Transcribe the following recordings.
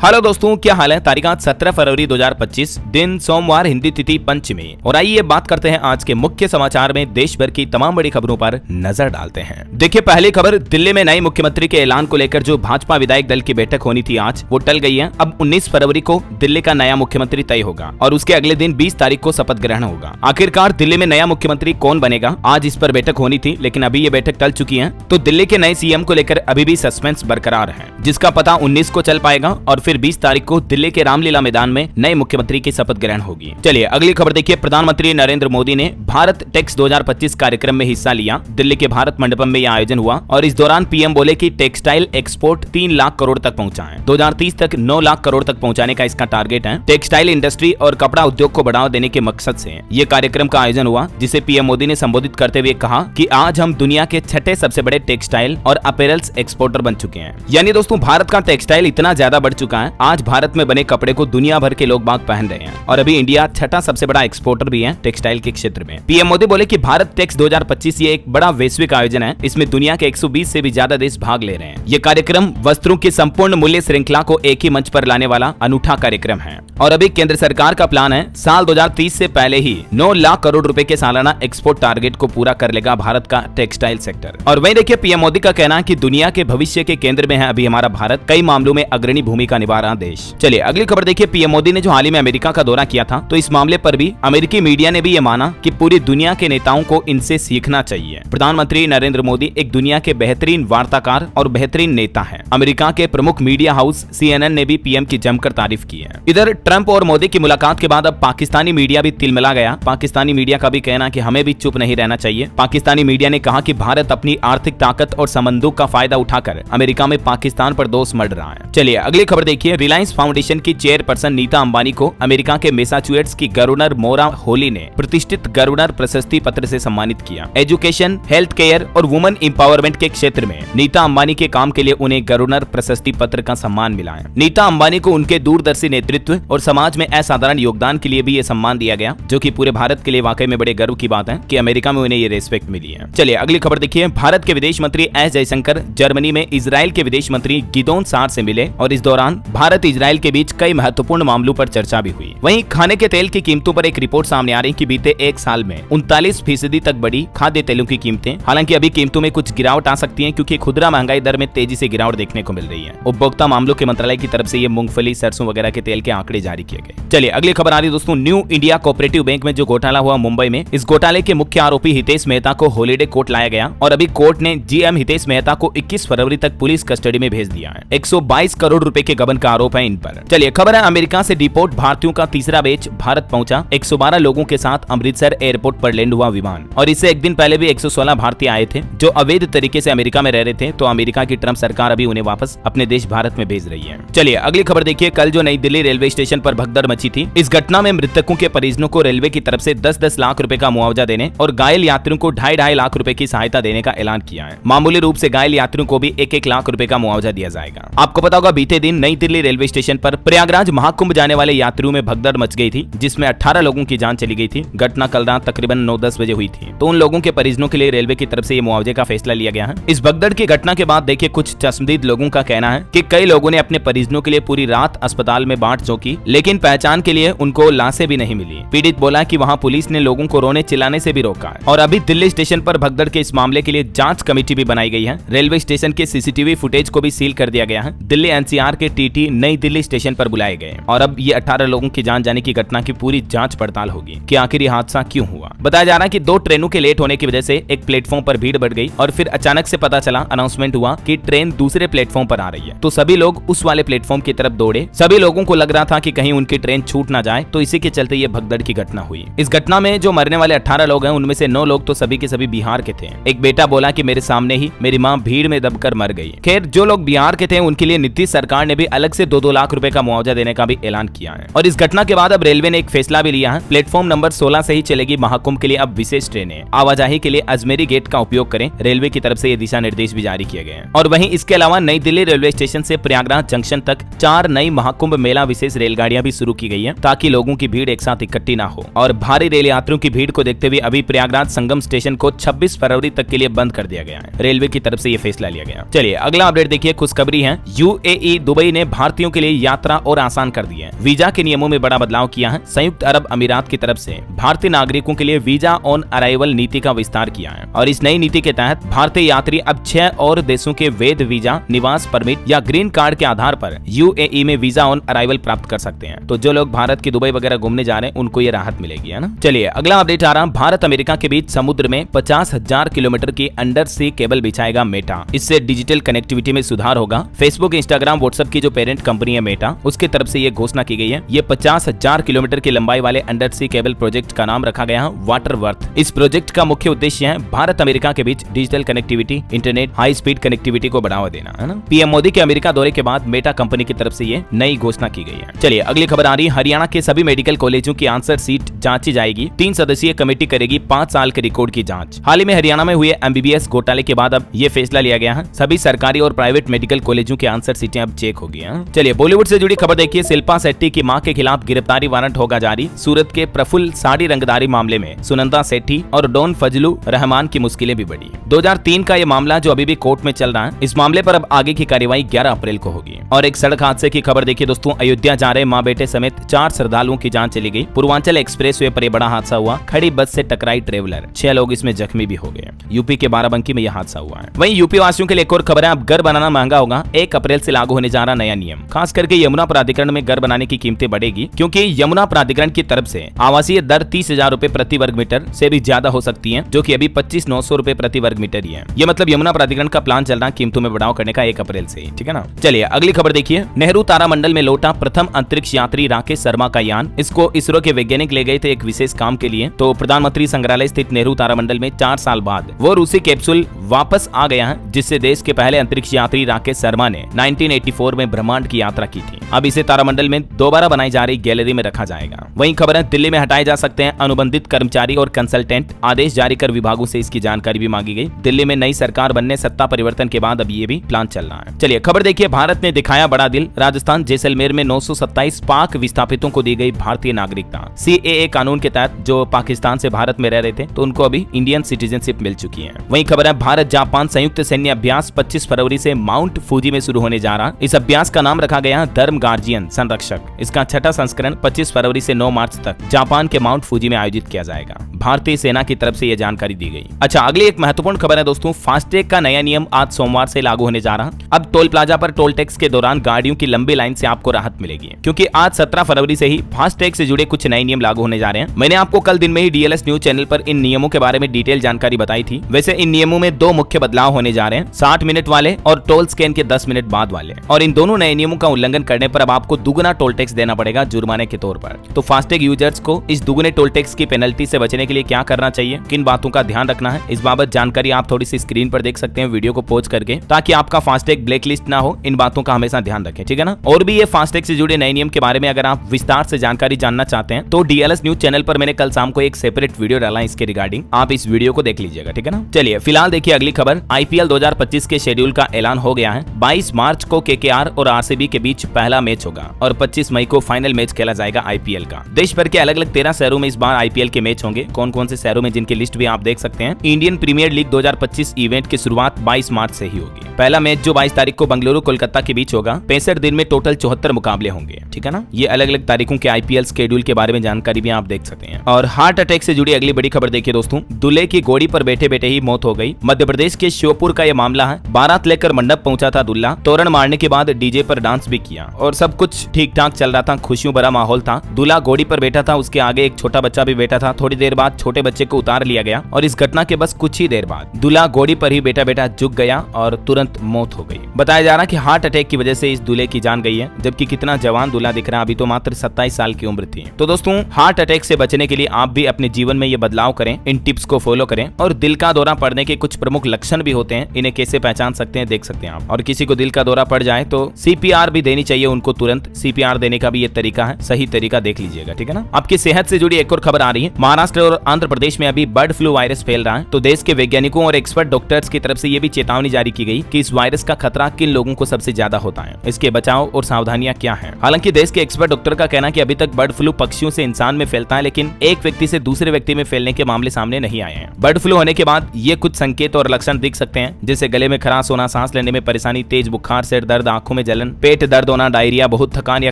Hello दोस्तों, क्या हाल है। तारीख आज 17 फरवरी 2025, दिन सोमवार, हिंदी तिथि पंचमी। और आइए बात करते हैं आज के मुख्य समाचार में देश भर की तमाम बड़ी खबरों पर नजर डालते हैं। देखिए, पहली खबर, दिल्ली में नए मुख्यमंत्री के ऐलान को लेकर जो भाजपा विधायक दल की बैठक होनी थी आज, वो टल गई है। अब 19 फरवरी को दिल्ली का नया मुख्यमंत्री तय होगा और उसके अगले दिन 20 तारीख को शपथ ग्रहण होगा। आखिरकार दिल्ली में नया मुख्यमंत्री कौन बनेगा, आज इस पर बैठक होनी थी, लेकिन अभी ये बैठक टल चुकी है। तो दिल्ली के नए सीएम को लेकर अभी भी सस्पेंस बरकरार है, जिसका पता 19 को चल पाएगा और फिर 20 तारीख को दिल्ली के रामलीला मैदान में नए मुख्यमंत्री की शपथ ग्रहण होगी। चलिए अगली खबर देखिए। प्रधानमंत्री नरेंद्र मोदी ने भारत टेक्स 2025 कार्यक्रम में हिस्सा लिया। दिल्ली के भारत मंडपम में यह आयोजन हुआ और इस दौरान पीएम बोले कि टेक्सटाइल एक्सपोर्ट 3 लाख करोड़ तक पहुंचा है। 2030 तक 9 लाख करोड़ तक पहुंचाने का इसका टारगेट है। टेक्सटाइल इंडस्ट्री और कपड़ा उद्योग को बढ़ावा देने के मकसद से ये कार्यक्रम का आयोजन हुआ, जिसे पीएम मोदी ने संबोधित करते हुए कहा कि आज हम दुनिया के 6ठे सबसे बड़े टेक्सटाइल और अपैरल्स एक्सपोर्टर बन चुके हैं। यानी दोस्तों, भारत का टेक्सटाइल इतना ज्यादा बढ़ चुका है, आज भारत में बने कपड़े को दुनिया भर के लोग बाग पहन रहे हैं और अभी इंडिया 6ठा सबसे बड़ा एक्सपोर्टर भी है टेक्सटाइल के क्षेत्र में। पीएम मोदी बोले कि भारत टेक्स 2025 ये एक बड़ा वैश्विक आयोजन है। इसमें दुनिया के 120 से भी ज्यादा देश भाग ले रहे हैं। ये कार्यक्रम वस्त्रों की संपूर्ण मूल्य श्रृंखला को एक ही मंच पर लाने वाला अनूठा कार्यक्रम है और अभी केंद्र सरकार का प्लान है साल 2030 से पहले ही 9 लाख करोड़ रुपए के सालाना एक्सपोर्ट टारगेट को पूरा कर लेगा भारत का टेक्सटाइल सेक्टर। और वहीं देखिए, पीएम मोदी का कहना है कि दुनिया के भविष्य के केंद्र में है अभी हमारा भारत, कई मामलों में अग्रणी भूमिका निभा रहा देश। चलिए अगली खबर देखिए। पीएम मोदी ने जो हाल ही में अमेरिका का दौरा किया था, तो इस मामले पर भी अमेरिकी मीडिया ने भी ये माना कि पूरी दुनिया के नेताओं को इनसे सीखना चाहिए। प्रधानमंत्री नरेंद्र मोदी एक दुनिया के बेहतरीन वार्ताकार और बेहतरीन नेता हैं। अमेरिका के प्रमुख मीडिया हाउस CNN ने भी पीएम की जमकर तारीफ की है। इधर ट्रंप और मोदी की मुलाकात के बाद अब पाकिस्तानी मीडिया भी तिलमिला गया। पाकिस्तानी मीडिया का भी कहना कि हमें भी चुप नहीं रहना चाहिए। पाकिस्तानी मीडिया ने कहा कि भारत अपनी आर्थिक ताकत और संबंधों का फायदा उठाकर अमेरिका में पाकिस्तान पर दोष मढ़ रहा है। चलिए अगली खबर देखिए। रिलायंस फाउंडेशन की चेयरपर्सन नीता अंबानी को अमेरिका के मैसाचुसेट्स की गवर्नर मोरा होली ने प्रतिष्ठित गवर्नर प्रशस्ति पत्र से सम्मानित किया। एजुकेशन, हेल्थ केयर और वुमेन एम्पावरमेंट के क्षेत्र में नीता अंबानी के काम के लिए उन्हें गवर्नर प्रशस्ति पत्र का सम्मान मिला है। नीता अंबानी को उनके दूरदर्शी नेतृत्व और समाज में असाधारण योगदान के लिए भी ये सम्मान दिया गया, जो कि पूरे भारत के लिए वाकई में बड़े गर्व की बात है कि अमेरिका में उन्हें ये रेस्पेक्ट मिली है। चलिए अगली खबर देखिए। भारत के विदेश मंत्री एस जयशंकर जर्मनी में इजराइल के विदेश मंत्री गिदोन सार से मिले और इस दौरान भारत इजराइल के बीच कई महत्वपूर्ण मामलों पर चर्चा भी हुई। वहीं खाने के तेल की कीमतों पर एक रिपोर्ट सामने आ रही कि बीते एक साल में 39% तक बढ़ी खाद्य तेलों की कीमतें। हालांकि अभी कीमतों में कुछ गिरावट आ सकती है, क्योंकि खुदरा महंगाई दर में तेजी से गिरावट देखने को मिल रही है। उपभोक्ता मामलों के मंत्रालय की तरफ से ये मूंगफली, सरसों वगैरह के तेल के आंकड़े जारी किए गए। चलिए अगली खबर आ रही दोस्तों। न्यू इंडिया कोऑपरेटिव बैंक में जो घोटाला हुआ मुंबई में, इस घोटाले के मुख्य आरोपी हितेश मेहता को हॉलीडे कोर्ट लाया गया और अभी कोर्ट ने GM हितेश मेहता को 21 फरवरी तक पुलिस कस्टडी में भेज दिया है। 122 करोड़ रुपए के गबन का आरोप है इन पर। चलिए खबर है, अमेरिका से डिपोर्ट भारतीयों का तीसरा बैच भारत पहुंचा। 112 लोगों के साथ अमृतसर एयरपोर्ट पर लैंड हुआ विमान और इससे एक दिन पहले भी 116 भारतीय आए थे जो अवैध तरीके से अमेरिका में रह रहे थे। तो अमेरिका की ट्रंप सरकार अभी उन्हें वापस अपने देश भारत में भेज रही है। चलिए अगली खबर देखिए। कल जो नई दिल्ली रेलवे स्टेशन पर भगदड़ मची थी, इस घटना में मृतकों के परिजनों को रेलवे की तरफ से 10-10 लाख रुपए का मुआवजा देने और घायल यात्रियों को 2.5 लाख रुपए की सहायता देने का ऐलान किया है। मामूली रूप से घायल यात्रियों को भी 1-1 लाख रुपए का मुआवजा दिया जाएगा। आपको पता होगा, बीते दिन नई दिल्ली रेलवे स्टेशन पर प्रयागराज महाकुंभ जाने वाले यात्रियों में भगदड़ मच गई थी, जिसमें 18 लोगों की जान चली गई थी। घटना कल रात तकरीबन 9-10 बजे हुई थी। तो उन लोगों के परिजनों के लिए रेलवे की तरफ से ये मुआवजे का फैसला लिया गया है। इस भगदड़ की घटना के बाद देखिए, कुछ चश्मदीद लोगों का कहना है कि कई लोगों ने अपने परिजनों के लिए पूरी रात अस्पताल में बाट चौंकी, लेकिन पहचान के लिए उनको लाशें भी नहीं मिली। पीड़ित बोला कि वहां पुलिस ने लोगों को रोने चिल्लाने से भी रोका है। और अभी दिल्ली स्टेशन पर भगदड़ के इस मामले के लिए जांच कमेटी भी बनाई गई है। रेलवे स्टेशन के CCTV फुटेज को भी सील कर दिया गया है। दिल्ली NCR के TT नई दिल्ली स्टेशन पर बुलाए गए और अब ये 18 लोगों की जान जाने की घटना की पूरी जांच पड़ताल होगी कि आखिर ये हादसा क्यों हुआ। बताया जा रहा है कि 2 ट्रेनों के लेट होने की वजह से एक प्लेटफॉर्म पर भीड़ बढ़ गई और फिर अचानक से पता चला, अनाउंसमेंट हुआ कि ट्रेन दूसरे प्लेटफॉर्म पर आ रही है। तो सभी लोग उस वाले प्लेटफॉर्म की तरफ दौड़े। सभी लोगों को लग रहा था कि कहीं उनकी ट्रेन छूट ना जाए, तो इसी के चलते ये भगदड़ की घटना हुई। इस घटना में जो मरने वाले 18 लोग हैं, उनमें से 9 लोग तो सभी के सभी बिहार के थे। एक बेटा बोला कि मेरे सामने ही मेरी माँ भीड़ में दबकर मर गई। खैर, जो लोग बिहार के थे उनके लिए नीतीश सरकार ने भी अलग से 2-2 लाख रुपए का मुआवजा देने का भी ऐलान किया है। और इस घटना के बाद अब रेलवे ने एक फैसला भी लिया है। प्लेटफॉर्म नंबर 16 से ही चलेगी महाकुंभ के लिए अब विशेष ट्रेनें। आवाजाही के लिए अजमेरी गेट का उपयोग करें। रेलवे की तरफ से ये दिशा निर्देश भी जारी किए गए हैं। और वहीं इसके अलावा नई दिल्ली रेलवे स्टेशन से प्रयागराज जंक्शन तक 4 नई महाकुंभ मेला विशेष रेलगाड़ियां भी शुरू की गई है, ताकि लोगों की भीड़ एक साथ इकट्ठी ना हो। और भारी रेल यात्रियों की भीड़ को देखते हुए अभी प्रयागराज संगम स्टेशन को 26 फरवरी तक के लिए बंद कर दिया गया है। रेलवे की तरफ से ये फैसला लिया गया। चलिए अगला अपडेट देखिए। खुशखबरी है, UAE दुबई ने भारतीयों के लिए यात्रा और आसान कर दी है। वीजा के नियमों में बड़ा बदलाव किया है। संयुक्त अरब अमीरात की तरफ से भारतीय नागरिकों के लिए वीजा ऑन अराइवल नीति का विस्तार किया है और इस नई नीति के तहत भारतीय यात्री अब 6 और देशों के वैध वीजा, निवास परमिट या ग्रीन कार्ड के आधार पर यूएई में वीजा ऑन अराइवल प्राप्त कर सकते हैं। तो जो लोग भारत की दुबई वगैरह घूमने जा रहे हैं उनको ये राहत मिलेगी, है ना। चलिए अगला अपडेट आ रहा, भारत अमेरिका के बीच समुद्र में 50,000 किलोमीटर की अंडर सी केबल बिछाएगा मेटा। इससे डिजिटल कनेक्टिविटी में सुधार होगा। फेसबुक, इंस्टाग्राम, व्हाट्सएप की जो पेरेंट कंपनी है मेटा, उसकी तरफ से ये घोषणा की गई है। ये 50,000 किलोमीटर की लंबाई वाले अंडर सी केबल प्रोजेक्ट का नाम रखा गया है वाटरवर्थ। इस प्रोजेक्ट का मुख्य उद्देश्य है भारत अमेरिका के बीच digital connectivity, internet, high speed connectivity को बढ़ावा देना, है ना। पीएम मोदी के अमेरिका दौरे के बाद मेटा कंपनी की तरफ से ये नई घोषणा की गई है। चलिए अगली खबर आ रही है, हरियाणा के सभी मेडिकल कॉलेजों की आंसर सीट जांची जाएगी। 3 सदस्यीय कमेटी करेगी 5 साल के रिकॉर्ड की जांच। हाल ही में हरियाणा में हुए एमबीबीएस घोटाले के बाद अब ये फैसला लिया गया है। सभी सरकारी और प्राइवेट मेडिकल कॉलेजों की आंसर सीटें अब चेक होगी। चलिए बॉलीवुड से जुड़ी खबर देखिए, शिल्पा शेट्टी की मां के खिलाफ गिरफ्तारी वारंट होगा जारी। सूरत के प्रफुल्ल साड़ी रंगदारी मामले में सुनंदा शेट्टी और डॉन फजलू रहमान की मुश्किलें भी बढ़ी। 2003 का ये मामला जो अभी भी कोर्ट में चल रहा है, इस मामले पर अब आगे की कार्रवाई 11 अप्रैल को होगी। और एक सड़क हादसे की खबर देखिए दोस्तों, अयोध्या जा रहे मां बेटे समेत 4 श्रद्धालुओं की जान चली गई। पूर्वांचल एक्सप्रेसवे पर बड़ा हादसा हुआ, खड़ी बस से टकराई ट्रेवलर, 6 लोग इसमें जख्मी भी हो गए। यूपी के बाराबंकी में यह हादसा हुआ है। वहीं यूपी वासियों के लिए एक और खबर है, अब घर बनाना महंगा होगा। 1 अप्रैल से लागू होने जा रहा नया नियम। खास करके यमुना प्राधिकरण में घर बनाने की कीमतें बढ़ेगी, क्योंकि यमुना प्राधिकरण की तरफ से आवासीय दर 30,000 रुपए प्रति वर्ग मीटर से भी ज्यादा हो सकती है, जो कि अभी 25,900 रुपए प्रति वर्ग मीटर ही है। ये मतलब यमुना प्राधिकरण का प्लान चल रहा है कीमतों में बढ़ाव करने का 1 अप्रैल से, ठीक है ना। चलिए अगली खबर देखिए, नेहरू तारामंडल में लौटा प्रथम अंतरिक्ष यात्री राकेश शर्मा का यान। इसको इसरो के वैज्ञानिक ले गए थे एक विशेष काम के लिए। तो प्रधानमंत्री संग्रहालय स्थित नेहरू तारामंडल में 4 साल बाद वो रूसी कैप्सूल वापस आ गया है, जिससे देश के पहले अंतरिक्ष यात्री राकेश शर्मा ने 1984 में ब्रह्मांड की यात्रा की थी। अब इसे तारामंडल में दोबारा बनाई जा रही गैलरी में रखा जाएगा। वहीं खबर है, दिल्ली में हटाए जा सकते हैं अनुबंधित कर्मचारी और कंसल्टेंट। आदेश जारी कर विभागों से इसकी जानकारी भी मांगी गई। दिल्ली में नई सरकार बनने, सत्ता परिवर्तन के बाद अब ये भी प्लान चल रहा है। चलिए खबर देखिए, भारत ने दिखाया बड़ा दिल। राजस्थान जैसलमेर में 927 पाक विस्थापितों को दी गई भारतीय नागरिकता। सीएए कानून के तहत जो पाकिस्तान से भारत में रह रहे थे, तो उनको अभी इंडियन सिटीजनशिप मिल चुकी है। वहीं खबर है, भारत जापान संयुक्त सैन्य अभ्यास 25 फरवरी से माउंट फूजी में शुरू होने जा रहा। इस अभ्यास का नाम रखा गया धर्म गार्जियन संरक्षक। इसका 6ठा संस्करण 25 फरवरी से 9 मार्च तक जापान के माउंट फूजी में आयोजित किया जाएगा। भारतीय सेना की तरफ से यह जानकारी दी गई। अच्छा, अगली एक महत्वपूर्ण खबर है दोस्तों, फास्टैग का नया नियम आज सोमवार से लागू होने जा रहा। अब टोल प्लाजा पर टोल टैक्स के दौरान गाड़ियों की लंबी लाइन से आपको राहत मिलेगी, क्योंकि आज 17 फरवरी से ही फास्टैग से जुड़े कुछ नए नियम लागू होने जा रहे हैं। मैंने आपको कल दिन में ही डीएलएस न्यूज चैनल पर इन नियमों के बारे में डिटेल जानकारी बताई थी। वैसे इन नियमों में 2 मुख्य बदलाव होने जा रहे हैं, 60 मिनट वाले और टोल स्कैन के 10 मिनट बाद वाले। और इन दोनों नए नियमों का उल्लंघन करने पर अब आपको दुगुना टोल टैक्स देना पड़ेगा जुर्माने के तौर पर। तो फास्टैग यूजर्स को इस दुगुने टोल टैक्स की पेनल्टी से बचने के लिए क्या करना चाहिए, किन बातों का ध्यान रखना है, इस बाबत जानकारी आप थोड़ी सी स्क्रीन पर देख सकते हैं वीडियो को पॉज करके, ताकि आपका फास्टैग ब्लैकलिस्ट ना हो। इन बातों का हमेशा ध्यान रखें, ठीक है ना। और भी ये फास्टैग से जुड़े नए नियम के बारे में अगर आप विस्तार से जानकारी जानना चाहते हैं, तो डीएलएस न्यूज चैनल पर मैंने कल शाम को एक सेपरेट वीडियो डाला इसके रिगार्डिंग, आप इस वीडियो को देख लीजिएगा, ठीक है ना। चलिए फिलहाल देखिए अगली खबर, आईपीएल 2025 के शेड्यूल का ऐलान हो गया है। 22 मार्च को केकेआर और आरसीबी के बीच पहला मैच होगा और 25 मई को फाइनल मैच खेला जाएगा आईपीएल का। देश भर के अलग अलग 13 शहरों में इस बार आईपीएल के मैच होंगे। कौन कौन से शहरों में, जिनकी लिस्ट भी आप देख सकते हैं। इंडियन प्रीमियर लीग 2025 इवेंट की शुरुआत 22 मार्च से ही होगी। पहला मैच जो 22 तारीख को बेंगलुरु कोलकाता के बीच होगा। 65 दिन में टोटल 74 मुकाबले होंगे, ठीक है ना। ये अलग अलग तारीखों के आईपीएल शेड्यूल के बारे में जानकारी भी आप देख सकते हैं। और हार्ट अटैक से जुड़ी अगली बड़ी खबर देखिए दोस्तों, दूल्हे की घोड़ी पर बैठे बैठे ही मौत हो गई। मध्य प्रदेश के श्योपुर का यह मामला है। बारात लेकर मंडप पहुंचा था दूल्हा, तोरण मारने के बाद डीजे पर डांस भी किया और सब कुछ ठीक ठाक चल रहा था, खुशियों भरा माहौल था। दूल्हा घोड़ी पर बैठा था, उसके आगे एक छोटा बच्चा भी बैठा था। थोड़ी देर बाद छोटे बच्चे को उतार लिया गया और इस घटना के बस कुछ ही देर बाद दूल्हा घोड़ी पर ही बैठा बैठा झुक गया और तुरंत मौत हो गई। बताया जा रहा है कि हार्ट अटैक की वजह से इस दूल्हे की जान गई है, जबकि कितना जवान दूल्हा दिख रहा है, अभी तो मात्र 27 साल की उम्र थी। तो दोस्तों, हार्ट अटैक से बचने के लिए आप भी अपने जीवन में ये बदलाव करें, इन टिप्स को फॉलो करें। और दिल का दौरा पड़ने के कुछ प्रमुख लक्षण भी होते हैं, इन्हें कैसे पहचान सकते हैं देख सकते हैं आप। और किसी को दिल का दौरा पड़ जाए तो सीपीआर भी देनी चाहिए उनको तुरंत। सीपीआर देने का भी ये तरीका है, सही तरीका देख लीजिएगा, ठीक है ना। आपकी सेहत से जुड़ी एक और खबर आ रही है। महाराष्ट्र और आंध्र प्रदेश में अभी बर्ड फ्लू वायरस फैल रहा है। तो देश के वैज्ञानिकों और एक्सपर्ट डॉक्टर्स की तरफ से ये भी चेतावनी जारी की गई कि इस वायरस का खतरा किन लोगों को सबसे ज्यादा होता है, इसके बचाव और सावधानियां क्या हैं। हालांकि देश के एक्सपर्ट डॉक्टर का कहना है कि अभी तक बर्ड फ्लू पक्षियों से इंसान में फैलता है, लेकिन एक व्यक्ति से दूसरे व्यक्ति में फैलने के मामले सामने नहीं आए हैं। बर्ड फ्लू होने के बाद ये कुछ संकेत और लक्षण दिख सकते हैं, जैसे गले में खराश होना, सांस लेने में परेशानी, तेज बुखार, सिर दर्द, आंखों में जलन, जलन, पेट दर्द होना, डायरिया, बहुत थकान या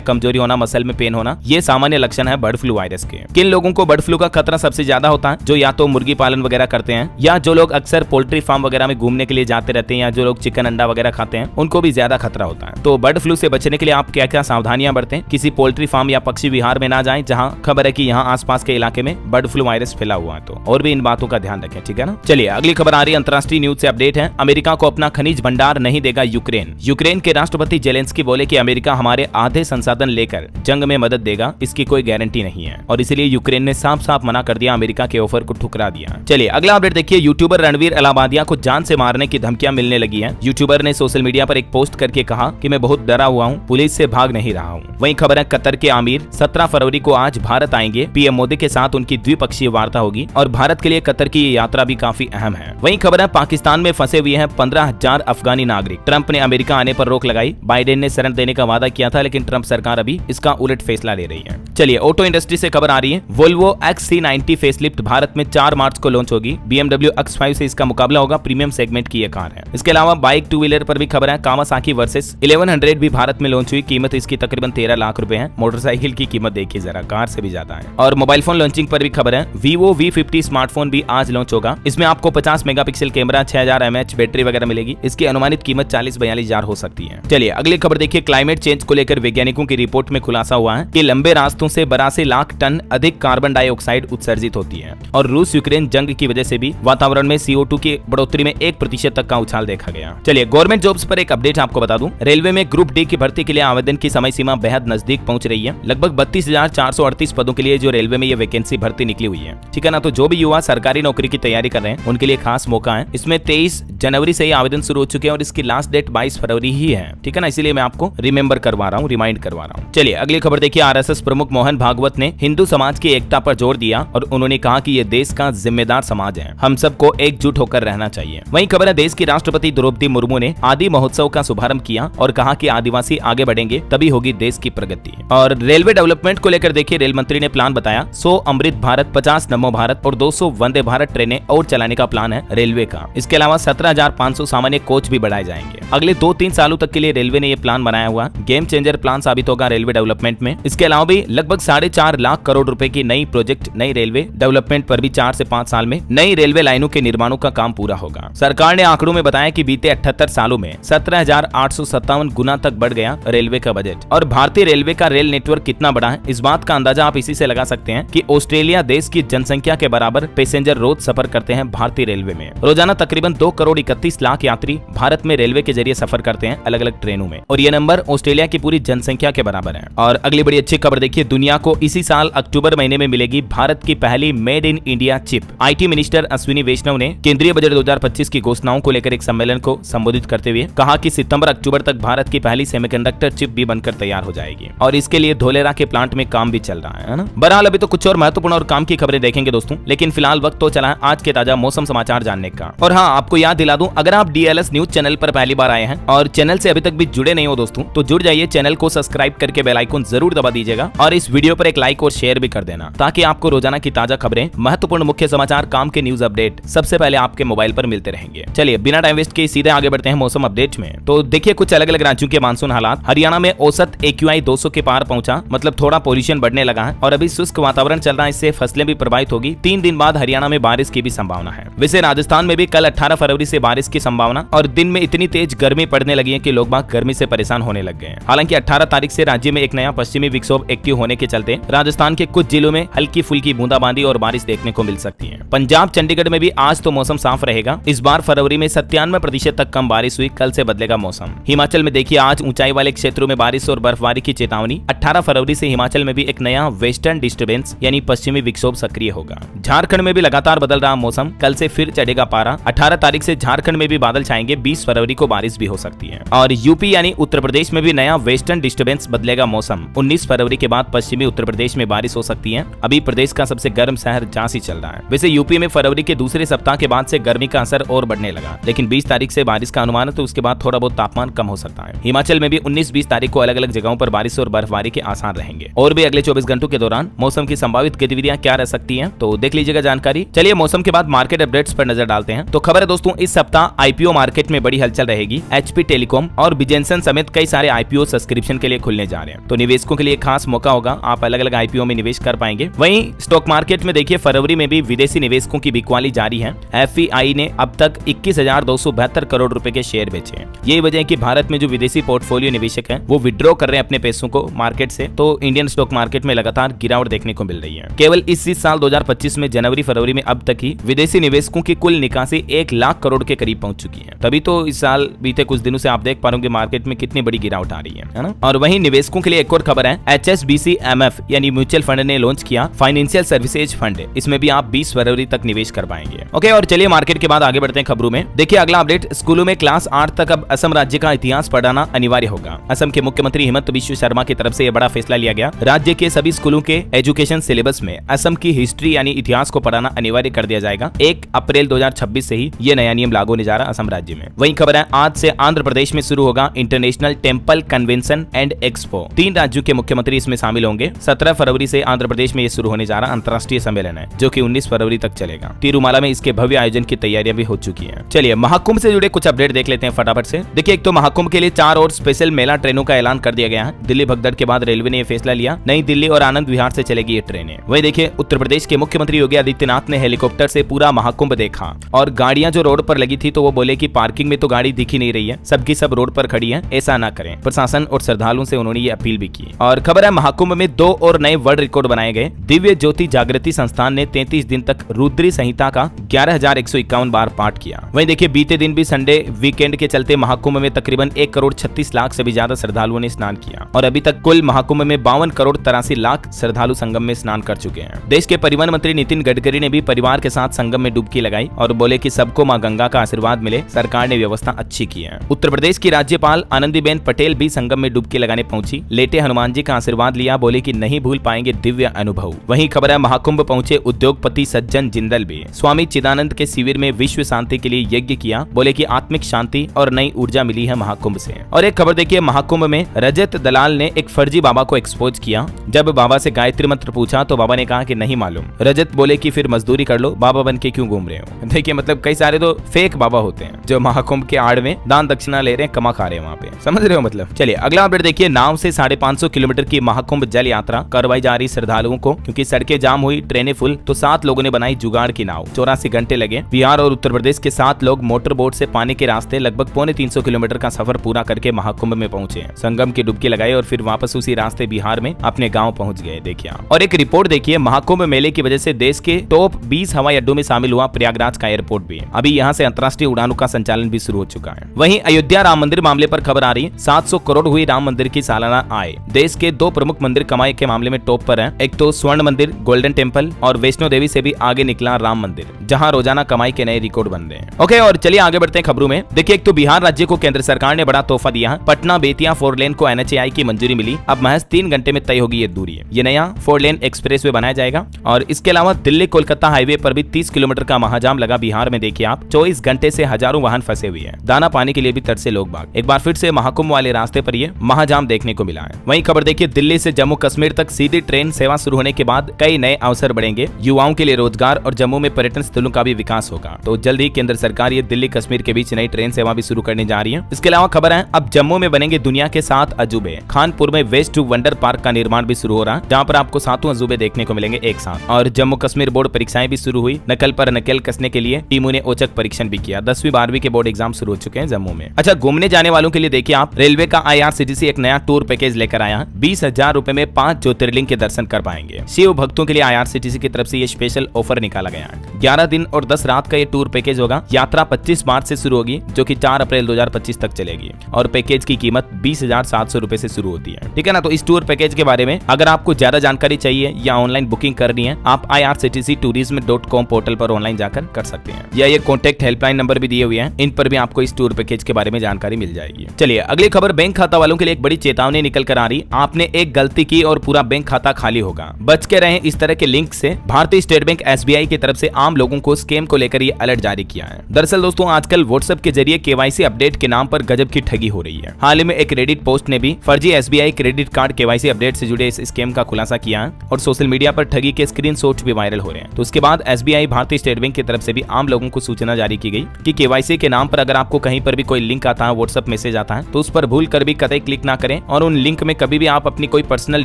कमजोरी होना, मसल में पेन होना, ये सामान्य लक्षण है बर्ड फ्लू वायरस के। किन लोगों को बर्ड फ्लू का खतरा सबसे ज्यादा होता है? जो या तो मुर्गी पालन वगैरह करते हैं, या जो लोग अक्सर पोल्ट्री फार्म वगैरह में घूमने के लिए जाते रहते हैं, या जो लोग चिकन अंडा वगैरह खाते हैं, उनको भी ज्यादा खतरा होता है। तो बर्ड फ्लू से बचने के लिए आप क्या क्या सावधानियां बरतें? किसी पोल्ट्री फार्म या पक्षी विहार में ना जाएं जहां खबर है कि यहाँ आसपास के इलाके में बर्ड फ्लू वायरस फैला हुआ है। तो और भी इन बातों का ध्यान रखें, ठीक है ना। चलिए अगली खबर आ रही है अंतर्राष्ट्रीय न्यूज से अपडेट है। अमेरिका को अपना खनिज भंडार नहीं देगा यूक्रेन। यूक्रेन के राष्ट्रपति जेलेंस्की बोले कि अमेरिका हमारे आधे संसाधन लेकर जंग में मदद देगा, इसकी कोई गारंटी नहीं है, और इसलिए यूक्रेन ने साफ साफ मना कर दिया, अमेरिका के ऑफर को ठुकरा दिया। चलिए अगला अपडेट देखिए। यूट्यूबर रणवीर इलाहाबादिया को जान से मारने की धमकियां मिलने लगी हैं। यूट्यूबर ने सोशल मीडिया पर एक पोस्ट करके कहा कि मैं बहुत डरा हुआ हूं, पुलिस से भाग नहीं रहा हूं। वहीं खबर है कतर के आमिर 17 फरवरी को आज भारत आएंगे। पीएम मोदी के साथ उनकी द्विपक्षीय वार्ता होगी और भारत के लिए कतर की ये यात्रा भी काफी अहम है। वहीं खबर है पाकिस्तान में फंसे हुए हैं 15,000 अफगानी नागरिक। ट्रंप ने अमेरिका आने पर रोक लगाई। बाइडेन ने शरण देने का वादा किया था, लेकिन ट्रंप सरकार अभी इसका उलट फैसला ले रही है। चलिए ऑटो इंडस्ट्री से खबर आ रही है। वोल्वो XC90 फेसलिफ्ट भारत में 4 मार्च को लॉन्च होगी। BMW X5 से इसका मुकाबला होगा। प्रीमियम सेगमेंट की ये कार है। इसके अलावा बाइक टू व्हीलर पर भी खबर है। कावासाकी वर्सेस 1100 भी भारत में लॉन्च हुई। कीमत इसकी तकरीबन 13 लाख रुपए है। मोटरसाइकिल की कीमत देखिए जरा, कार से भी ज्यादा है। और मोबाइल फोन लॉन्चिंग पर भी खबर है। Vivo V50 स्मार्टफोन भी आज लॉन्च होगा। इसमें आपको 50 मेगापिक्सल कैमरा, 6000 mAh बैटरी वगैरह मिलेगी। इसकी अनुमानित कीमत 40-42 हजार हो सकती है। चलिए अगली खबर देखिए। क्लाइमेट चेंज को लेकर वैज्ञानिकों की रिपोर्ट में खुलासा हुआ है कि लंबे रास्तों से 82 लाख टन अधिक कार्बन डाइऑक्साइड उत्सर्जित होती है, और रूस यूक्रेन जंग की वजह से भी वातावरण में CO2 की बढ़ोतरी में 1% तक का उछाल देखा गया। चलिए गवर्नमेंट जॉब्स पर एक अपडेट आपको बता दूं। रेलवे में ग्रुप डी की भर्ती के लिए आवेदन की समय सीमा बेहद नजदीक पहुंच रही है। लगभग 32,438 पदों के लिए जो रेलवे में ये वैकेंसी भर्ती निकली हुई है, ठीक है ना। तो जो भी युवा सरकारी नौकरी की तैयारी कर रहे हैं उनके लिए खास मौका है। इसमें 23 जनवरी से ही आवेदन शुरू हो चुके हैं और इसकी लास्ट डेट 22 फरवरी ही है, ठीक है ना। इसीलिए मैं आपको रिमेंबर करवा रहा हूँ, रिमाइंड करवा रहा हूँ। चलिए अगली खबर देखिए। RSS प्रमुख मोहन भागवत ने हिंदू समाज की एकता पर जोर दिया और उन्होंने कहा कि ये देश का जिम्मेदार समाज है, हम सबको एकजुट होकर रहना चाहिए। वहीं खबर है देश की राष्ट्रपति द्रौपदी मुर्मू ने आदि महोत्सव का शुभारंभ किया और कहा कि आदिवासी आगे बढ़ेंगे तभी होगी देश की प्रगति। और रेलवे डेवलपमेंट को लेकर देखिए, रेल मंत्री ने प्लान बताया। 100 अमृत भारत, 50 नमो भारत और 200 वंदे भारत ट्रेनें और चलाने का प्लान है रेलवे का। इसके अलावा 17,500 सामान्य कोच भी बढ़ाए जाएंगे। अगले 2-3 सालों तक के लिए रेलवे ने यह प्लान बनाया हुआ। गेम चेंजर प्लान साबित होगा रेलवे डेवलपमेंट में। इसके अलावा भी लगभग 4.5 लाख करोड़ रुपए की नई प्रोजेक्ट, नई रेलवे डेवलपमेंट पर भी 4 से 5 साल में नई रेलवे लाइनों के निर्माणों का काम पूरा होगा। सरकार ने आंकड़ों में बताया कि बीते 78 सालों में 17,857 गुना तक बढ़ गया रेलवे का बजट। और भारतीय रेलवे का रेल नेटवर्क कितना बड़ा है, इस बात का अंदाजा आप इसी से लगा सकते हैं कि ऑस्ट्रेलिया देश की जनसंख्या के बराबर पैसेंजर रोज सफर करते हैं भारतीय रेलवे में। रोजाना तकरीबन 2 करोड़ 31 लाख यात्री भारत में रेलवे के जरिए सफर करते हैं अलग अलग ट्रेनों में, और ये नंबर ऑस्ट्रेलिया की पूरी जनसंख्या के बराबर है। और अगली बड़ी अच्छी खबर देखिए। दुनिया को इसी साल अक्टूबर महीने में मिलेगी भारत की पहली made in India chip. IT minister Ashwini Vaishnaw ने केंद्रीय बजट 2025 की घोषणाओं को लेकर एक सम्मेलन को संबोधित करते हुए कहा कि सितंबर-अक्टूबर तक भारत की पहली सेमीकंडक्टर चिप भी बनकर तैयार हो जाएगी, और इसके लिए धोलेरा के प्लांट में काम भी चल रहा है ना। बहरहाल अभी तो कुछ और महत्वपूर्ण और काम की खबरें देखेंगे दोस्तों, लेकिन फिलहाल वक्त तो चला है आज के ताजा मौसम समाचार जानने का। और हाँ, आपको याद दिला दूं, अगर आप DLS न्यूज चैनल पर पहली बार आए हैं और चैनल से अभी तक भी जुड़े नहीं हो दोस्तों, तो जुड़ जाइए। चैनल को सब्सक्राइब करके बेल आइकन जरूर दबा दीजिएगा और इस वीडियो पर एक लाइक और शेयर भी कर देना, ताकि आपको रोजाना की ताजा खबरें, महत्वपूर्ण मुख्य समाचार, काम के न्यूज अपडेट सबसे पहले आपके मोबाइल पर मिलते रहेंगे। चलिए बिना टाइम वेस्ट के सीधे आगे बढ़ते हैं मौसम अपडेट में। तो देखिए कुछ अलग अलग राज्यों के मानसून हालात। हरियाणा में औसत AQI 200 के पार पहुंचा, मतलब थोड़ा पोल्यूशन बढ़ने लगा है और अभी शुष्क वातावरण चल रहा है, इससे फसलें भी प्रभावित होगी। 3 दिन बाद हरियाणा में बारिश की भी संभावना है। वैसे राजस्थान में भी कल 18 फरवरी से बारिश की संभावना, और दिन में इतनी तेज गर्मी पड़ने लगी है कि लोग बाग गर्मी से परेशान होने लग गए हैं। हालांकि 18 तारीख से राज्य में एक नया पश्चिमी विक्षोभ एक्टिव होने के चलते राजस्थान के कुछ जिलों में हल्की फुल्की बूंदाबांदी और बारिश देखने को मिल सकती है। पंजाब चंडीगढ़ में भी आज तो मौसम साफ रहेगा। इस बार फरवरी में 97% तक कम बारिश हुई, कल से बदलेगा मौसम। हिमाचल में देखिए आज ऊंचाई वाले क्षेत्रों में बारिश और बर्फबारी की चेतावनी। 18 फरवरी से हिमाचल में भी एक नया वेस्टर्न डिस्टर्बेंस यानी पश्चिमी विक्षोभ सक्रिय होगा। झारखंड में भी लगातार बदल रहा मौसम, कल से फिर चढ़ेगा पारा। 18 तारीख से झारखंड में भी बादल छाएंगे, 20 फरवरी को बारिश भी हो सकती है। और यूपी यानी उत्तर प्रदेश में भी नया वेस्टर्न डिस्टर्बेंस बदलेगा मौसम। 19 फरवरी के बाद पश्चिमी उत्तर प्रदेश में बारिश हो सकती है। अभी प्रदेश का सबसे गर्म शहर झांसी चल रहा है। वैसे यूपी में फरवरी के दूसरे सप्ताह के बाद से गर्मी का असर और बढ़ने लगा, लेकिन 20 तारीख से बारिश का अनुमान है, तो उसके बाद थोड़ा बहुत तापमान कम हो सकता है। हिमाचल में भी 19-20 तारीख को अलग अलग जगहों पर बारिश और बर्फबारी के आसार रहेंगे। और भी अगले 24 घंटों के दौरान मौसम की संभावित गतिविधियां क्या रह सकती हैं, तो देख लीजिएगा जानकारी। चलिए मौसम के बाद मार्केट अपडेट्स पर नजर डालते हैं। तो खबर है दोस्तों, इस सप्ताह आईपीओ मार्केट में बड़ी हलचल रहेगी। एचपी टेलीकॉम और बिजेंसन समेत कई सारे आईपीओ सब्सक्रिप्शन के लिए खुलने जा रहे हैं, तो निवेशकों के लिए खास मौका होगा। आप अलग अलग आईपीओ में निवेश कर पाएंगे। वहीं स्टॉक मार्केट में देखिए फरवरी में भी विदेशी निवेशकों की बिकवाली जारी है। एफआईआई ने अब तक 21,272 करोड़ रुपए के शेयर बेचे हैं। यही वजह है कि भारत में जो विदेशी पोर्टफोलियो निवेशक हैं वो विड्रॉ कर रहे हैं अपने पैसों को मार्केट से, तो इंडियन स्टॉक मार्केट में लगातार गिरावट देखने को मिल रही है। केवल इस साल 2025 में जनवरी फरवरी में अब तक ही विदेशी निवेशकों की कुल निकासी 1 लाख करोड़ के करीब पहुंच चुकी है। तभी तो इस साल बीते कुछ दिनों से आप देख पा रहे होंगे मार्केट में कितनी बड़ी गिरावट आ रही है ना। और वहीं निवेशकों के लिए एक और खबर है, HSBC MF यानी म्यूचुअल फंड ने लॉन्च किया फाइनेंशियल सर्विसेज फंड। इसमें भी आप 20 फरवरी तक निवेश कर पाएंगे। ओके, और चलिए मार्केट के बाद आगे बढ़ते हैं खबरों में। देखिए अगला अपडेट, स्कूलों में क्लास 8 तक अब असम राज्य का इतिहास पढ़ाना अनिवार्य होगा। असम के मुख्यमंत्री हिमंत बिश्व शर्मा की तरफ से यह बड़ा फैसला लिया गया। राज्य के सभी स्कूलों के एजुकेशन सिलेबस में असम की हिस्ट्री यानी इतिहास को पढ़ाना अनिवार्य कर दिया जाएगा। 1 अप्रैल 2026 से ही ये नया नियम लागू होने जा रहा है असम राज्य में। वहीं खबर है, आज से आंध्र प्रदेश में शुरू होगा international temple convention and expo. 3 राज्यों के मुख्यमंत्री इसमें शामिल होंगे। 17 फरवरी से आंध्र प्रदेश में ये शुरू होने जा रहा अंतर्राष्ट्रीय सम्मेलन है, जो कि 19 फरवरी तक चलेगा। तिरुमाला में इसके भव्य आयोजन की तैयारियां भी हो चुकी हैं। चलिए महाकुंभ से जुड़े कुछ अपडेट देख लेते हैं फटाफट से। देखिए एक तो महाकुंभ के लिए 4 और स्पेशल मेला ट्रेनों का ऐलान कर दिया गया है। दिल्ली भगदड़ के बाद रेलवे ने यह फैसला लिया, नई दिल्ली और आनंद विहार से चलेगी ये ट्रेनें। वही देखिए उत्तर प्रदेश के मुख्यमंत्री योगी आदित्यनाथ ने हेलीकॉप्टर से पूरा महाकुंभ देखा और गाड़ियां जो रोड पर लगी थी तो वो बोले कि पार्किंग में तो गाड़ी दिख ही नहीं रही है, सबकी सब रोड पर खड़ी है, ऐसा ना करें। प्रशासन और श्रद्धालुओं से उन्होंने ये अपील भी की। और खबर है महाकुंभ में 2 और नए वर्ल्ड रिकॉर्ड बनाए गए। दिव्य ज्योति जागृति संस्थान ने 33 दिन तक रुद्री संहिता का 11,151 बार पाठ किया। वहीं देखिए बीते दिन भी संडे वीकेंड के चलते महाकुंभ में तकरीबन 1 करोड़ 36 लाख से भी ज्यादा श्रद्धालुओं ने स्नान किया और अभी तक कुल महाकुंभ में 52 करोड़ 83 लाख श्रद्धालु संगम में स्नान कर चुके हैं। देश के परिवहन मंत्री नितिन गडकरी ने भी परिवार के साथ संगम में डुबकी लगाई और बोले कि सबको मां गंगा का आशीर्वाद मिले, सरकार ने व्यवस्था अच्छी की है। उत्तर प्रदेश की राज्यपाल आनंदीबेन पटेल भी संगम में डुबकी लगाने पहुंची, लेटे हनुमान जी का आशीर्वाद लिया, बोले कि नहीं भूल पाएंगे दिव्य अनुभव। वहीं खबर है महाकुंभ पहुंचे उद्योगपति सज्जन जिंदल भी स्वामी चिदानंद के शिविर में विश्व शांति के लिए यज्ञ किया, बोले कि आत्मिक शांति और नई ऊर्जा मिली है महाकुंभ से। और एक खबर देखिए महाकुंभ में रजत दलाल ने एक फर्जी बाबा को एक्सपोज किया। जब बाबा से गायत्री मंत्र पूछा तो बाबा ने कहा कि नहीं मालूम। रजत बोले कि फिर मजदूरी कर लो, बाबा बन के क्यों घूम रहे हो। देखिए मतलब कई सारे तो फेक बाबा होते हैं जो महाकुंभ के आड़ में दान दक्षिणा ले रहे हैं, कमा खा रहे हैं वहाँ पे, समझ रहे हो मतलब। चलिए अगला अपडेट देखिए, नाव से 550 किलोमीटर की महाकुंभ जल यात्रा करवाई जा रही श्रद्धालुओं को, क्योंकि सड़कें जाम हुई, ट्रेनें फुल, तो 7 लोगों ने बनाई जुगाड़ की नाव। 84 घंटे लगे। बिहार और उत्तर प्रदेश के 7 लोग मोटर बोट से पानी के रास्ते लगभग 350 किलोमीटर का सफर पूरा करके महाकुंभ में पहुंचे, संगम की डुबकी लगाई और फिर वापस उसी रास्ते बिहार में अपने गांव पहुंच गए। देखिए और एक रिपोर्ट देखिए, महाकुंभ मेले की वजह से देश के टॉप 20 हवाई अड्डों में शामिल हुआ प्रयागराज का एयरपोर्ट भी। अभी यहां से अंतर्राष्ट्रीय उड़ानों का संचालन भी शुरू हो चुका है। वहीं अयोध्या राम मंदिर मामले पर खबर आ रही है, 700 करोड़ हुई राम मंदिर की सालाना आय। देश के 2 प्रमुख मंदिर कमाई के मामले में टॉप पर है। एक तो स्वर्ण मंदिर गोल्डन टेम्पल और वैष्णो देवी से भी आगे निकला राम मंदिर, जहां रोजाना कमाई के नए रिकॉर्ड बन रहे हैं। ओके, और चलिए आगे बढ़ते हैं खबरों में। देखिए एक तो बिहार राज्य को केंद्र सरकार ने बड़ा तोहफा दिया है। पटना बेतिया 4 लेन को NHAI की मंजूरी मिली। अब महज 3 घंटे में तय होगी ये दूरी। ये नया 4 लेन एक्सप्रेसवे बनाया जाएगा। और इसके अलावा दिल्ली कोलकाता हाईवे पर भी 30 किलोमीटर का महाजाम लगा। बिहार में देखिए आप 24 घंटे से हजारों वाहन फंसे हुए हैं। दाना पानी के लिए भी तरसे लोग बाग। एक बार फिर से महाकुंभ वाले रास्ते पर ये महाजाम देखने को मिला है। वहीं खबर देखिए, दिल्ली से जम्मू कश्मीर तक सीधी ट्रेन सेवा शुरू होने के बाद कई नए अवसर बढ़ेंगे। युवाओं के लिए रोजगार और जम्मू में पर्यटन स्थलों का भी विकास होगा। तो जल्द ही केंद्र सरकार ये दिल्ली कश्मीर के बीच नई ट्रेन सेवा भी शुरू करने जा रही है। इसके अलावा खबर है, अब जम्मू में बनेंगे दुनिया के 7 अजूबे। खानपुर में वेस्ट टू वंडर पार्क का निर्माण भी शुरू हो रहा है, जहाँ पर आपको 7 अजूबे देखने को मिलेंगे एक साथ। और जम्मू कश्मीर बोर्ड परीक्षाएं भी शुरू हुई। नकल पर नकेल कसने के लिए टीमों ने औचक परीक्षण भी किया। 10वीं 12वीं के बोर्ड एग्जाम शुरू हो चुके हैं जम्मू में। अच्छा, घूमने जाने वालों के लिए देखिए आप, रेलवे का IRCTC एक नया टूर पैकेज लेकर आया है। 20,000 रुपए में 5 ज्योतिर्लिंग के दर्शन कर पाएंगे। शिव भक्तों के लिए IRCTC की तरफ से ये स्पेशल ऑफर निकाला गया है। 11 दिन और 10 रात का ये टूर पैकेज होगा। यात्रा 25 मार्च से शुरू होगी, जो कि 4 अप्रैल 2025 तक चलेगी और पैकेज की कीमत 20,700 रुपए से शुरू होती है। ठीक है ना। तो इस टूर पैकेज के बारे में अगर आपको ज्यादा जानकारी चाहिए या ऑनलाइन बुकिंग करनी है, आप irctctourism.com पोर्टल पर ऑनलाइन जाकर कर सकते हैं, या ये कॉन्टैक्ट हेल्पलाइन नंबर भी दिए हुए हैं, इन पर भी आपको इस टूर पैकेज के बारे में जानकारी मिल जाएगी। चलिए अगली खबर, बैंक खाता वालों के लिए एक बड़ी चेतावनी निकल कर आ रही। आपने एक गलती की और पूरा बैंक खाता खाली होगा। बच के रहें इस तरह के लिंक से। भारतीय स्टेट बैंक SBI की तरफ से आम लोगों को स्कैम को लेकर ये अलर्ट जारी किया है। दरअसल दोस्तों आजकल व्हाट्सएप के जरिए KYC अपडेट के नाम पर गजब की ठगी हो रही है। हाल ही में एक रेडिट पोस्ट ने भी फर्जी SBI credit card KYC update से जुड़े इस स्कैम का खुलासा किया है और सोशल मीडिया पर ठगी के स्क्रीनशॉट भी वायरल हो रहे हैं। तो उसके बाद SBI भारतीय स्टेट बैंक की तरफ से भी आम लोगों को सूचना जारी की गई कि KYC के नाम पर अगर आपको कहीं पर भी कोई लिंक आता है, व्हाट्सएप मैसेज आता है, तो उस पर भूल कर भी कतई क्लिक ना करें और उन लिंक में कभी भी आप अपनी कोई पर्सनल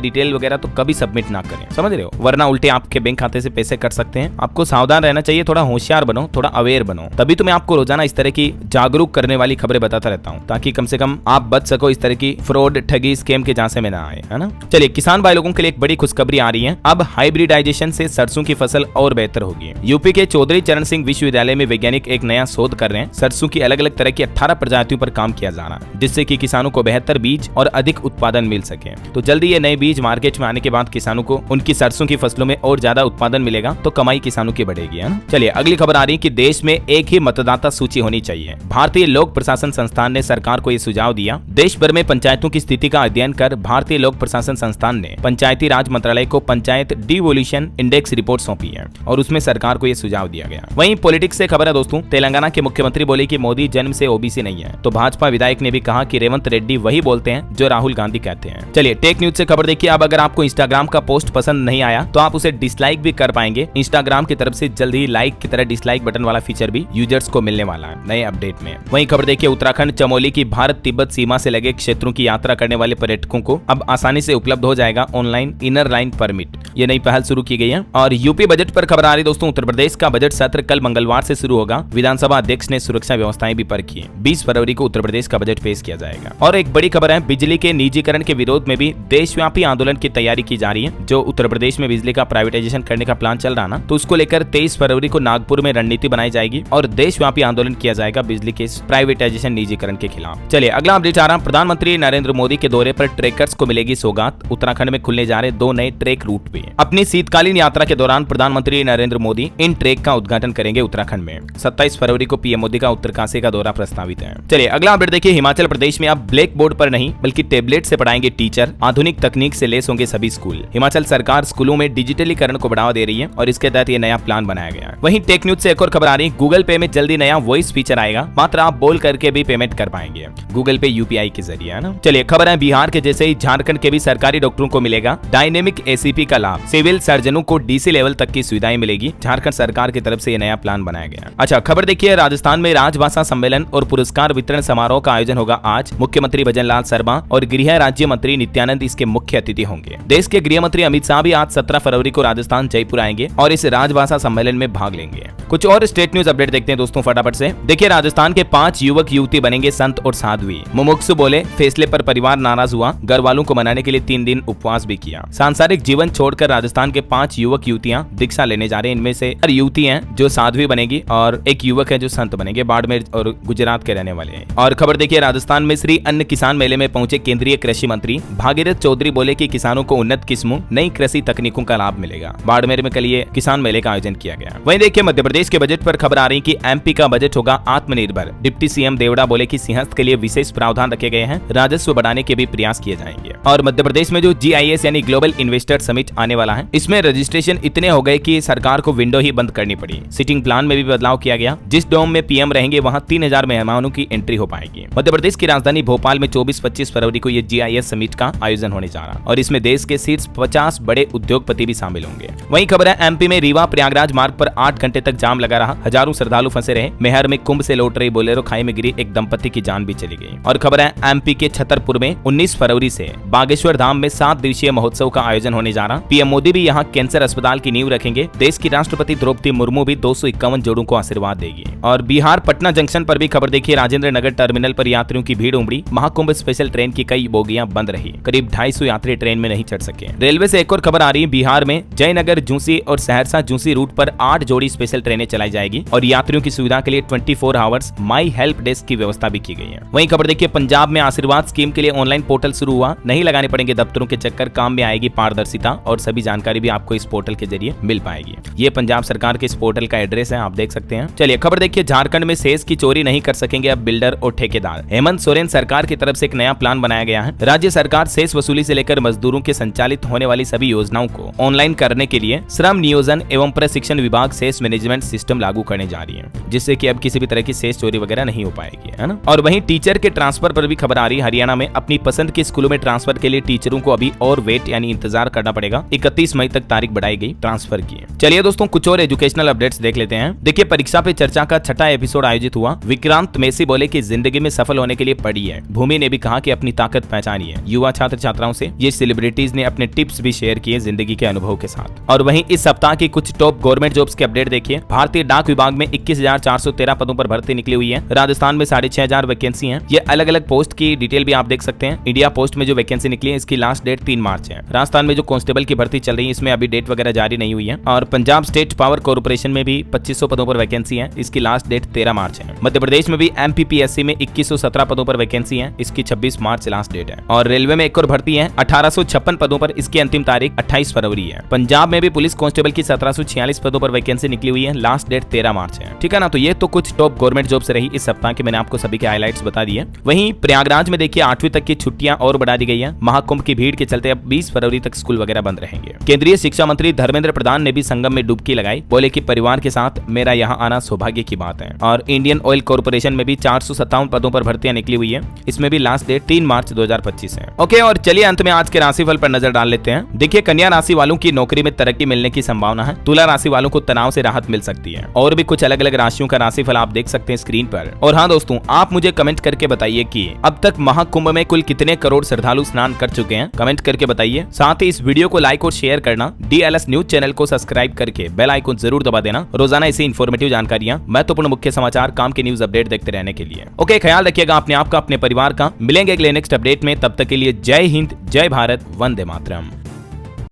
डिटेल वगैरह तो कभी सबमिट ना करें, समझ रहे हो, वरना उल्टे आपके बैंक खाते से पैसे कट सकते हैं। आपको सावधान रहना चाहिए, थोड़ा होशियार बनो, थोड़ा अवेयर बनो, तभी तो मैं आपको रोजाना इस तरह की जागरूक करने वाली खबरें बताता रहता हूँ ताकि कम से कम आप बच सको इस तरह की फ्रॉड ठगी स्कैम के झांसे में ना आए, है ना। चलिए किसान भाई लोगों के लिए एक बड़ी खुशखबरी आ रही है। अब हाइब्रिडाइजेशन से सरसों की फसल और बेहतर होगी। यूपी के चौधरी चरण सिंह विश्वविद्यालय में वैज्ञानिक एक नया शोध कर रहे हैं। सरसों की अलग अलग तरह की 18 प्रजातियों पर काम किया जा रहा है जिससे कि किसानों को बेहतर बीज और अधिक उत्पादन मिल सके। तो जल्दी ये नए बीज मार्केट में आने के बाद किसानों को उनकी सरसों की फसलों में और ज्यादा उत्पादन मिलेगा तो कमाई किसानों की बढ़ेगी, है ना। चलिए अगली खबर आ रही है कि देश में एक ही मतदाता सूची होनी चाहिए। भारतीय लोक प्रशासन संस्थान ने सरकार को यह सुझाव दिया। देश भर में पंचायतों की स्थिति का अध्ययन कर भारतीय लोक प्रशासन संस्थान ने पंचायती राज मंत्रालय को पंचायत डिवोल्यूशन इंडेक्स रिपोर्ट सौंपी है और उसमें सरकार को यह सुझाव दिया गया। वहीं पॉलिटिक्स से खबर है दोस्तों, तेलंगाना के मुख्यमंत्री बोले कि मोदी जन्म से OBC नहीं है, तो भाजपा विधायक ने भी कहा कि रेवंत रेड्डी वही बोलते हैं जो राहुल गांधी कहते हैं। चलिए टेक न्यूज से खबर देखिए। अब अगर आपको इंस्टाग्राम का पोस्ट पसंद नहीं आया तो आप उसे डिसलाइक भी कर पाएंगे। इंस्टाग्राम की तरफ से जल्द ही लाइक की तरह डिसलाइक बटन वाला फीचर भी यूजर्स को मिलने वाला है नए अपडेट में। वहीं खबर देखिए उत्तराखंड चमोली की भारत तिब्बत सीमा से लगे क्षेत्रों की यात्रा करने वाले पर्यटकों को अब आसानी से उपलब्ध हो जाएगा ऑनलाइन इनर लाइन परमिट। ये नई पहल शुरू की गई है। और यूपी बजट पर खबर आ रही दोस्तों, उत्तर प्रदेश का बजट सत्र कल मंगलवार से शुरू होगा। विधानसभा अध्यक्ष ने सुरक्षा व्यवस्थाएं भी परखी है। 20 फरवरी को उत्तर प्रदेश का बजट पेश किया जाएगा। और एक बड़ी खबर है, बिजली के निजीकरण के विरोध में भी देशव्यापी आंदोलन की तैयारी की जा रही है। जो उत्तर प्रदेश में बिजली का प्राइवेटाइजेशन करने का प्लान चल रहा ना, तो उसको लेकर 23 फरवरी को नागपुर में रणनीति बनाई जाएगी और देशव्यापी आंदोलन किया जाएगा बिजली के प्राइवेटाइजेशन निजीकरण के खिलाफ। चलिए अगला अपडेट आ रहा है, प्रधानमंत्री नरेंद्र मोदी के दौरे पर ट्रेकर्स को मिलेगी सौगात। उत्तराखंड में खुलने जा रहे 2 नए ट्रेक रूट पे। अपनी शीतकालीन यात्रा के दौरान प्रधानमंत्री नरेंद्र मोदी इन ट्रेक का उद्घाटन करेंगे उत्तराखंड में। 27 फरवरी को PM मोदी का उत्तरकाशी का दौरा प्रस्तावित है। चलिए अगला अपडेट देखिए, हिमाचल प्रदेश में अब ब्लैक बोर्ड पर नहीं बल्कि टेबलेट से पढ़ाएंगे टीचर। आधुनिक तकनीक से लेस होंगे सभी स्कूल। हिमाचल सरकार स्कूलों में डिजिटलीकरण को बढ़ावा दे रही है और इसके तहत ये नया प्लान बनाया गया है। वहीं टेक न्यूज से एक और खबर आ रही है, गूगल पे में जल्दी नया वॉइस फीचर आएगा। मात्र आप बोल करके भी पेमेंट कर पाएंगे गूगल पे UPI के जरिए, है ना। चलिए खबर है, बिहार के जैसे ही झारखंड के भी सरकारी डॉक्टरों को मिलेगा डायनेमिक ACP का लाभ। सिविल सर्जनों को DC लेवल तक की सुविधाएं मिलेगी। झारखंड सरकार की तरफ से ये नया प्लान बनाया गया। अच्छा खबर देखिए, राजस्थान में राजभाषा सम्मेलन और पुरस्कार वितरण समारोह का आयोजन होगा आज। मुख्यमंत्री भजन लाल शर्मा और गृह राज्य मंत्री नित्यानंद इसके मुख्य अतिथि होंगे। देश के गृह मंत्री अमित शाह भी आज 17 फरवरी को राजस्थान जयपुर आएंगे और इस राजभाषा सम्मेलन में भाग लेंगे। कुछ और स्टेट न्यूज अपडेट देखते हैं दोस्तों फटाफट से। देखिए राजस्थान के 5 युवक युवती बनेंगे संत और साध्वी। मुमुक्षु बोले, फैसले पर परिवार नाराज हुआ, घर वालों को मनाने के लिए 3 दिन उपवास भी किया। सांसारिक जीवन छोड़कर राजस्थान के 5 युवक युवतियां दीक्षा लेने जा रहे हैं। इनमें से 4 युवती हैं जो साध्वी बनेगी और 1 युवक है जो संत बनेंगे। बाड़मेर और गुजरात के रहने वाले हैं। और खबर देखिए, राजस्थान में श्री अन्न किसान मेले में पहुंचे केंद्रीय कृषि मंत्री भागीरथ चौधरी बोले कि किसानों को उन्नत किस्मों नई कृषि तकनीकों का लाभ मिलेगा। बाड़मेर में कल ये किसान मेले का आयोजन किया गया। वहीं देखिए मध्य प्रदेश के बजट पर खबर आ रही कि MP का बजट होगा आत्मनिर्भर। डिप्टी CM देवड़ा बोले कि सिंहस्थ के लिए विशेष प्रावधान रखे गए हैं, राजस्व बढ़ाने के भी प्रयास किए जाएंगे। और मध्य प्रदेश में जो GIS यानी ग्लोबल इन्वेस्टर समिट आने वाला है, इसमें रजिस्ट्रेशन इतने हो गए कि सरकार को विंडो ही बंद करनी पड़ी। सीटिंग प्लान में भी बदलाव किया गया। जिस डोम में PM रहेंगे वहां 3000 मेहमानों की एंट्री हो पाएगी। मध्य प्रदेश की राजधानी भोपाल में 24-25 फरवरी को ये GIS समिट का आयोजन होने जा रहा और इसमें देश के शीर्ष 50 बड़े उद्योगपति भी शामिल होंगे। वहीं खबर है, MP में रीवा प्रयागराज मार्ग पर 8 घंटे तक जाम लगा रहा, हजारों श्रद्धालु फंसे रहे। मेहर में कुंभ से लौट रही बोलेरो खाई में गिरी, एक दंपति की जान भी चली गई। और खबर है, MP के छतरपुर में 19 फरवरी से बागेश्वर धाम में 7 दिवसीय महोत्सव का आयोजन होने जा रहा। PM मोदी भी यहाँ कैंसर अस्पताल की नींव रखेंगे। देश की राष्ट्रपति द्रौपदी मुर्मू भी 251 जोड़ों को आशीर्वाद देगी। और बिहार पटना जंक्शन पर भी खबर देखिए, राजेंद्र नगर टर्मिनल पर यात्रियों की भीड़ उमड़ी। महाकुंभ स्पेशल ट्रेन की कई बोगियां बंद रही, करीब 250 यात्री ट्रेन में नहीं चढ़ सके। रेलवे से एक और खबर आ रही है, बिहार में जयनगर जूसी और सहरसा जूसी रूट पर 8 जोड़ी स्पेशल ट्रेनें चलाई जाएगी और यात्रियों की सुविधा के लिए 24 आवर्स माई हेल्प डेस्क की व्यवस्था भी की गई है। वहीं खबर देखिए, पंजाब में आशीर्वाद स्कीम के लिए ऑनलाइन पोर्टल शुरू हुआ। नहीं लगाने पड़ेंगे दफ्तरों के चक्कर, काम में आएगी पारदर्शिता और सभी जानकारी भी आपको इस पोर्टल के जरिए मिल पाएगी। ये पंजाब सरकार के इस पोर्टल का एड्रेस है, आप देख सकते हैं। चलिए खबर देखिए, झारखंड में सेस की चोरी नहीं कर सकेंगे अब बिल्डर और ठेकेदार। हेमंत सोरेन सरकार की तरफ से एक नया प्लान बनाया गया है। राज्य सरकार सेस वसूली से लेकर बनकर मजदूरों के संचालित होने वाली सभी योजनाओं को ऑनलाइन करने के लिए श्रम नियोजन एवं प्रशिक्षण विभाग सेस मैनेजमेंट सिस्टम लागू करने जा रही है, जिससे कि अब किसी भी तरह की सेस चोरी वगैरह नहीं हो पाएगी, है ना। और वहीं टीचर के ट्रांसफर पर भी खबर आ रही है। हरियाणा में अपनी पसंद के स्कूलों में ट्रांसफर के लिए टीचरों को अभी और वेट यानी इंतजार करना पड़ेगा। 31 मई तक तारीख बढ़ाई गई ट्रांसफर की। चलिए दोस्तों कुछ और एजुकेशनल अपडेट्स देख लेते हैं। देखिए परीक्षा पे चर्चा का 6वां एपिसोड आयोजित हुआ। विक्रांत मेसी बोले कि जिंदगी में सफल होने के लिए पढ़ी है। भूमि ने भी कहा कि अपनी ताकत पहचानी है। युवा छात्र छात्राओं से ये सेलिब्रिटीज ने अपने टिप्स भी शेयर किए जिंदगी के अनुभव के साथ। और वहीं इस सप्ताह की कुछ टॉप गवर्नमेंट जॉब्स के अपडेट देखिए। भारतीय डाक विभाग में 21,413 पदों पर भर्ती निकली हुई है। राजस्थान में 6,500 वैकेंसी है। ये अलग अलग पोस्ट की डिटेल भी आप देख सकते हैं। इंडिया पोस्ट में जो वैकेंसी निकली है इसकी लास्ट डेट 3 मार्च है। राजस्थान में जो कांस्टेबल की भर्ती चल रही है इसमें अभी डेट वगैरह जारी नहीं हुई है। और पंजाब स्टेट पावर कॉर्पोरेशन में भी 2500 पदों पर वैकेंसी है। इसकी लास्ट डेट 13 मार्च है। मध्य प्रदेश में भी MPPSC में 2117 पदों पर वैकेंसी है। इसकी 26 मार्च लास्ट डेट है। और रेलवे में एक और भर्ती है 1856 पदों पर। इसकी अंतिम तारीख 28 फरवरी है। पंजाब में भी पुलिस कांस्टेबल की 1746 पदों पर वैकेंसी निकली हुई है। लास्ट डेट 13 मार्च है। ठीक है ना। तो ये तो कुछ टॉप गवर्नमेंट जॉब्स रही इस सप्ताह के। मैंने आपको सभी के हाइलाइट्स बता दिए। वहीं प्रयागराज में देखिए 8वीं तक की छुट्टियां और बढ़ा दी गई है। महाकुंभ की भीड़ के चलते अब 20 फरवरी तक स्कूल वगैरह बंद रहेंगे। केंद्रीय शिक्षा मंत्री धर्मेंद्र प्रधान ने भी संगम में डुबकी लगाई। बोले कि परिवार के साथ मेरा यहाँ आना सौभाग्य की बात है। और इंडियन ऑयल कॉर्पोरेशन में भी 457 पदों पर भर्तियां निकली हुई है। इसमें भी लास्ट डेट 3 मार्च 2025 है। ओके, और चलिए अंत में आज के राशिफल पर नजर डाल लेते हैं। देखिए कन्या राशि वालों की नौकरी में तरक्की मिलने की संभावना है। तुला राशि वालों को तनाव से राहत मिल सकती है। और भी कुछ अलग अलग राशियों का राशिफल आप देख सकते हैं स्क्रीन पर। और हाँ दोस्तों, आप मुझे कमेंट करके बताइए कि अब तक महाकुंभ में कुल कितने करोड़ श्रद्धालु स्नान कर चुके हैं। कमेंट करके बताइए। साथ ही इस वीडियो को लाइक और शेयर करना। DLS न्यूज चैनल को सब्सक्राइब करके बेल आइकन जरूर दबा देना। रोजाना ऐसी इन्फॉर्मेटिव जानकारियां, महत्वपूर्ण मुख्य समाचार, काम के न्यूज अपडेट देखते रहने के लिए। ओके, ख्याल रखिएगा अपने आप का, अपने परिवार का। मिलेंगे अगले नेक्स्ट अपडेट में। तब तक के लिए जय हिंद, जय भारत, वंदे मातरम।